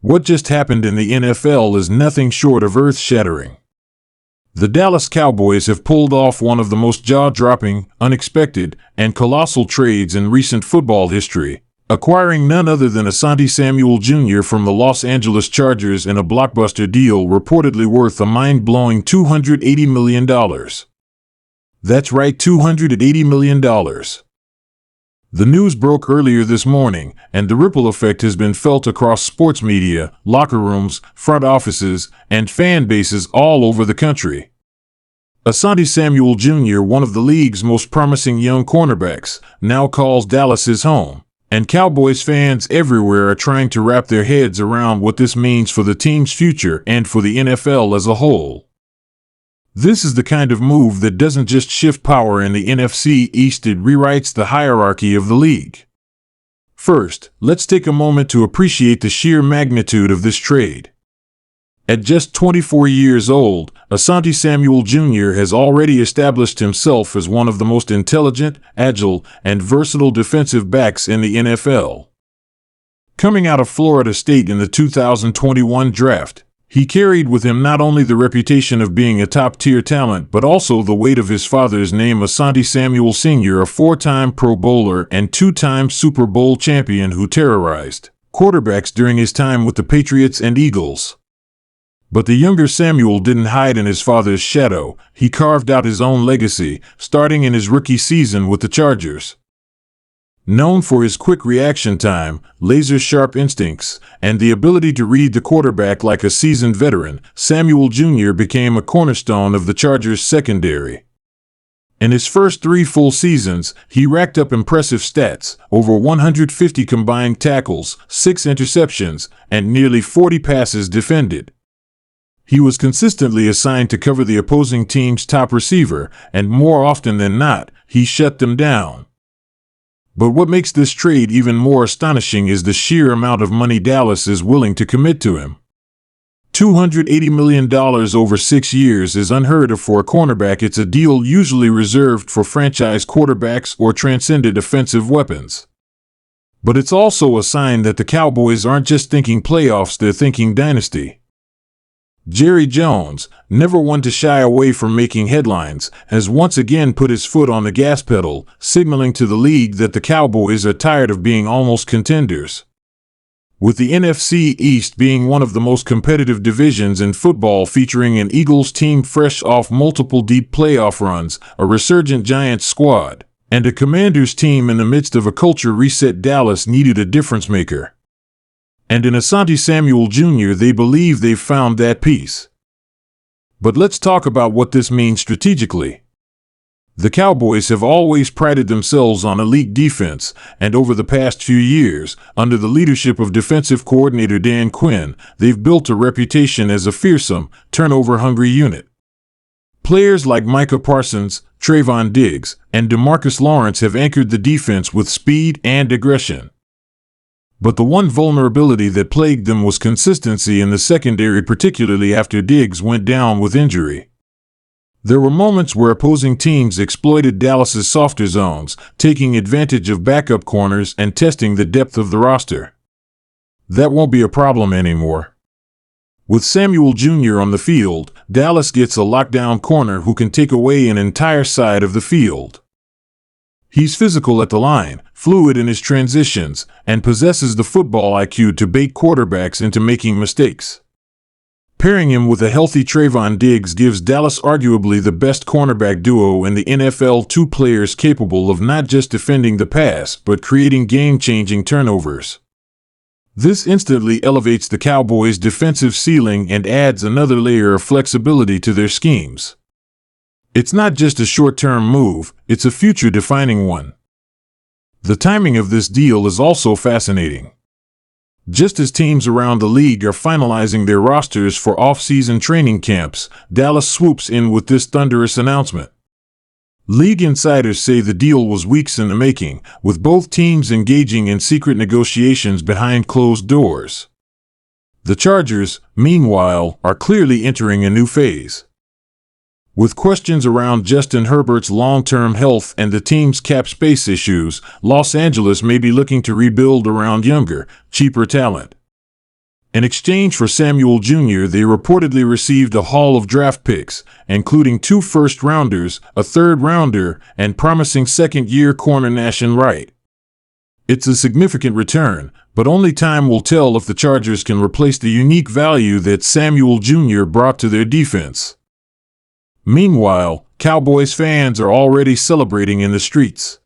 What just happened in the NFL is nothing short of earth-shattering. The Dallas Cowboys have pulled off one of the most jaw-dropping, unexpected, and colossal trades in recent football history, acquiring none other than Asante Samuel Jr. from the Los Angeles Chargers in a blockbuster deal reportedly worth a mind-blowing $280 million. That's right, $280 million. The news broke earlier this morning, and the ripple effect has been felt across sports media, locker rooms, front offices, and fan bases all over the country. Asante Samuel Jr., one of the league's most promising young cornerbacks, now calls Dallas his home, and Cowboys fans everywhere are trying to wrap their heads around what this means for the team's future and for the NFL as a whole. This is the kind of move that doesn't just shift power in the NFC East, it rewrites the hierarchy of the league. First, let's take a moment to appreciate the sheer magnitude of this trade. At just 24 years old, Asante Samuel Jr. has already established himself as one of the most intelligent, agile, and versatile defensive backs in the NFL. Coming out of Florida State in the 2021 draft, he carried with him not only the reputation of being a top-tier talent but also the weight of his father's name, Asante Samuel Sr., a four-time Pro Bowler and two-time Super Bowl champion who terrorized quarterbacks during his time with the Patriots and Eagles. But the younger Samuel didn't hide in his father's shadow. He carved out his own legacy, starting in his rookie season with the Chargers. Known for his quick reaction time, laser-sharp instincts, and the ability to read the quarterback like a seasoned veteran, Samuel Jr. became a cornerstone of the Chargers' secondary. In his first 3 full seasons, he racked up impressive stats: over 150 combined tackles, 6 interceptions, and nearly 40 passes defended. He was consistently assigned to cover the opposing team's top receiver, and more often than not, he shut them down. But what makes this trade even more astonishing is the sheer amount of money Dallas is willing to commit to him. $280 million over 6 years is unheard of for a cornerback. It's a deal usually reserved for franchise quarterbacks or transcendent offensive weapons. But it's also a sign that the Cowboys aren't just thinking playoffs, they're thinking dynasty. Jerry Jones, never one to shy away from making headlines, has once again put his foot on the gas pedal, signaling to the league that the Cowboys are tired of being almost contenders. With the NFC East being one of the most competitive divisions in football, featuring an Eagles team fresh off multiple deep playoff runs, a resurgent Giants squad, and a Commanders team in the midst of a culture reset, Dallas needed a difference maker. And in Asante Samuel Jr., they believe they've found that piece. But let's talk about what this means strategically. The Cowboys have always prided themselves on elite defense, and over the past few years, under the leadership of defensive coordinator Dan Quinn, they've built a reputation as a fearsome, turnover-hungry unit. Players like Micah Parsons, Trayvon Diggs, and DeMarcus Lawrence have anchored the defense with speed and aggression. But the one vulnerability that plagued them was consistency in the secondary, particularly after Diggs went down with injury. There were moments where opposing teams exploited Dallas's softer zones, taking advantage of backup corners and testing the depth of the roster. That won't be a problem anymore. With Samuel Jr. on the field, Dallas gets a lockdown corner who can take away an entire side of the field. He's physical at the line, fluid in his transitions, and possesses the football IQ to bait quarterbacks into making mistakes. Pairing him with a healthy Trayvon Diggs gives Dallas arguably the best cornerback duo in the NFL, 2 players capable of not just defending the pass but creating game-changing turnovers. This instantly elevates the Cowboys' defensive ceiling and adds another layer of flexibility to their schemes. It's not just a short-term move, it's a future-defining one. The timing of this deal is also fascinating. Just as teams around the league are finalizing their rosters for off-season training camps, Dallas swoops in with this thunderous announcement. League insiders say the deal was weeks in the making, with both teams engaging in secret negotiations behind closed doors. The Chargers, meanwhile, are clearly entering a new phase. With questions around Justin Herbert's long-term health and the team's cap space issues, Los Angeles may be looking to rebuild around younger, cheaper talent. In exchange for Samuel Jr., they reportedly received a haul of draft picks, including 2 first-rounders, a third-rounder, and promising second-year corner Nashon Wright. It's a significant return, but only time will tell if the Chargers can replace the unique value that Samuel Jr. brought to their defense. Meanwhile, Cowboys fans are already celebrating in the streets.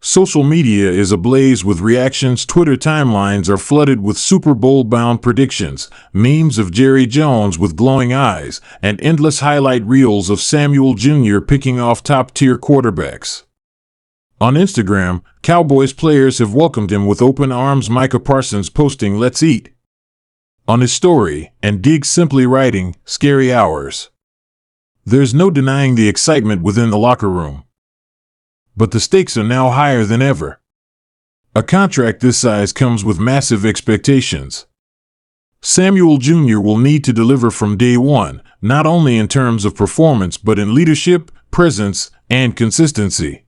Social media is ablaze with reactions. Twitter timelines are flooded with Super Bowl-bound predictions, memes of Jerry Jones with glowing eyes, and endless highlight reels of Samuel Jr. picking off top-tier quarterbacks. On Instagram, Cowboys players have welcomed him with open arms. Micah Parsons posting "Let's eat" on his story, and Diggs simply writing "Scary hours." There's no denying the excitement within the locker room. But the stakes are now higher than ever. A contract this size comes with massive expectations. Samuel Jr. will need to deliver from day one, not only in terms of performance but in leadership, presence, and consistency.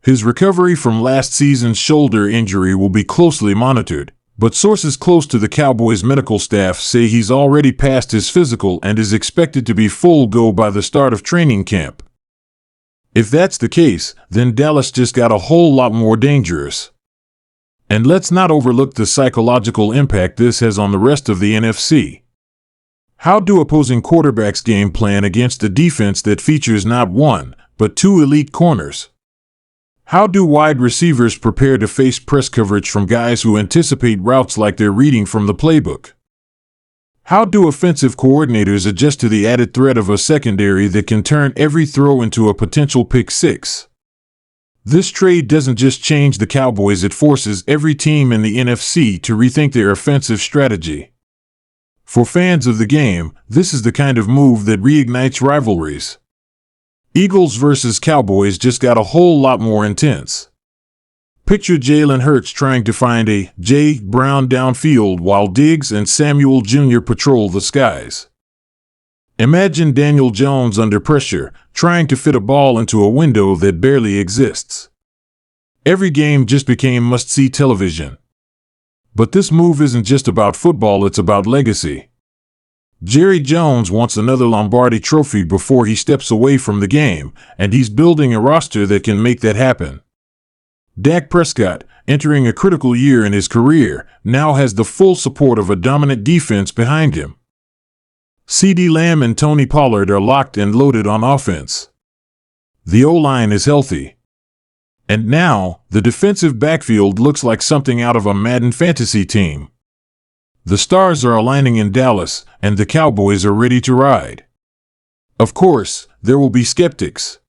His recovery from last season's shoulder injury will be closely monitored, but sources close to the Cowboys' medical staff say he's already passed his physical and is expected to be full go by the start of training camp. If that's the case, then Dallas just got a whole lot more dangerous. And let's not overlook the psychological impact this has on the rest of the NFC. How do opposing quarterbacks game plan against a defense that features not one, but 2 elite corners? How do wide receivers prepare to face press coverage from guys who anticipate routes like they're reading from the playbook? How do offensive coordinators adjust to the added threat of a secondary that can turn every throw into a potential pick six? This trade doesn't just change the Cowboys, it forces every team in the NFC to rethink their offensive strategy. For fans of the game, this is the kind of move that reignites rivalries. Eagles versus Cowboys just got a whole lot more intense. Picture Jalen Hurts trying to find a J. Brown downfield while Diggs and Samuel Jr. patrol the skies. Imagine Daniel Jones under pressure, trying to fit a ball into a window that barely exists. Every game just became must-see television. But this move isn't just about football, it's about legacy. Jerry Jones wants another Lombardi trophy before he steps away from the game, and he's building a roster that can make that happen. Dak Prescott, entering a critical year in his career, now has the full support of a dominant defense behind him. CeeDee Lamb and Tony Pollard are locked and loaded on offense. The O-line is healthy. And now, the defensive backfield looks like something out of a Madden fantasy team. The stars are aligning in Dallas, and the Cowboys are ready to ride. Of course, there will be skeptics.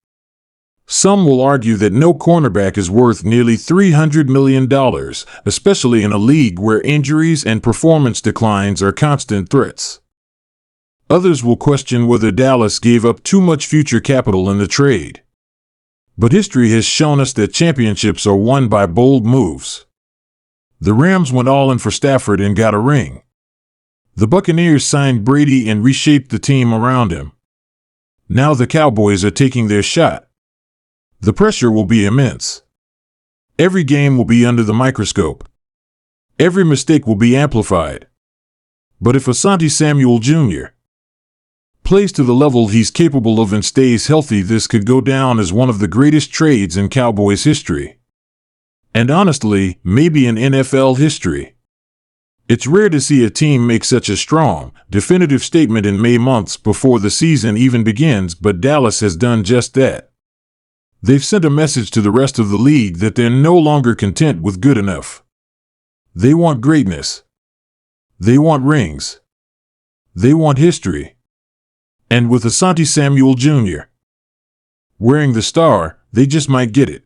Some will argue that no cornerback is worth nearly $300 million, especially in a league where injuries and performance declines are constant threats. Others will question whether Dallas gave up too much future capital in the trade. But history has shown us that championships are won by bold moves. The Rams went all in for Stafford and got a ring. The Buccaneers signed Brady and reshaped the team around him. Now the Cowboys are taking their shot. The pressure will be immense. Every game will be under the microscope. Every mistake will be amplified. But if Asante Samuel Jr. plays to the level he's capable of and stays healthy, this could go down as one of the greatest trades in Cowboys history. And honestly, maybe in NFL history. It's rare to see a team make such a strong, definitive statement in May months before the season even begins, but Dallas has done just that. They've sent a message to the rest of the league that they're no longer content with good enough. They want greatness. They want rings. They want history. And with Asante Samuel Jr. wearing the star, they just might get it.